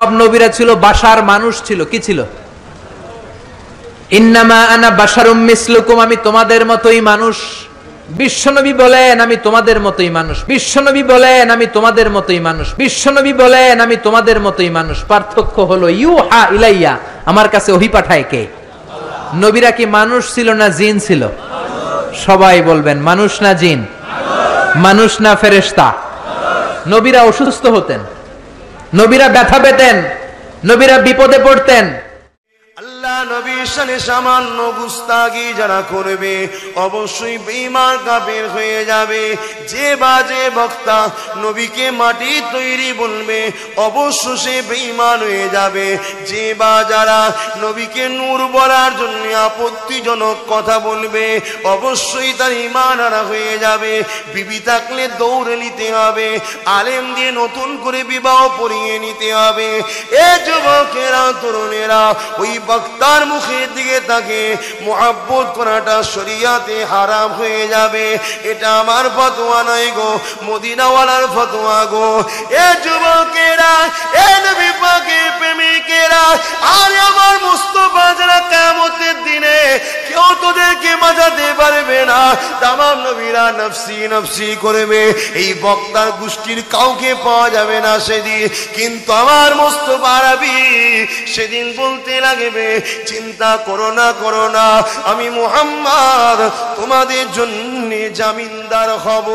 সব নবীরা ছিল বাশার, মানুষ ছিল। কি ছিল? ইন্নামা আনা বাশারুম মিসলুকুম, আমি তোমাদের মতোই মানুষ। বিশ্বনবী বলেন আমি তোমাদের মতোই মানুষ। বিশ্বনবী বলেন আমি তোমাদের মতোই মানুষ। বিশ্বনবী বলেন আমি তোমাদের মতোই মানুষ। পার্থক্য হলো ইউহা ইলাইয়া, আমার কাছে ওহী পাঠায় কে? নবীরা কি মানুষ ছিল না জিন ছিল? সবাই বলবেন মানুষ না জিন? মানুষ না ফেরেশতা? নবীরা অসুস্থ হতেন, নবীরা ব্যথা পেতেন, নবীরা বিপদে পড়তেন। আল্লাহ নবীর শানে সামান্য গুস্তাগি যারা করবে অবশ্যই বেঈমান কাফের হয়ে যাবে। যে বাজে বক্তা নবীকে মাটি তৈরি বলবে অবশ্য সে বেঈমান হয়ে যাবে। যে বা যারা নবীকে নূর বলার জন্য আপত্তিজনক কথা বলবে অবশ্যই তার ঈমান হারা হয়ে যাবে। বিবি থাকলে দৌড়ে নিতে হবে, আলেম দিয়ে নতুন করে বিবাহ পড়িয়ে নিতে হবে। এ যুবকেরা, তরুণেরা, ওই বক্তার মুখের দিকে তাকে মুহাব্বত করাটা শরিয়াতে হারাম হয়ে যাবে। এটা আমার ফতোয়া নয় গো, মদিনাওয়ালার ফতোয়া গো। এ যুবকেরা, এ নবী পাকের প্রেমিকেরা, আর আমার মুস্তাফা যারা কিয়ামতের দিনে কেউ তোদেরকে বাঁচাতে পারবে না। তামাম নবীরা নফসি নফসি করবে, এই বক্তার গোষ্ঠীর কাউকে পাওয়া যাবে না সেদিন। কিন্তু আমার মুস্তাফা আরবি সেদিন বলতে লাগবে, চিন্তা করো না, করো না, আমি মুহাম্মদ তোমাদের জন্য জামিনদার হব।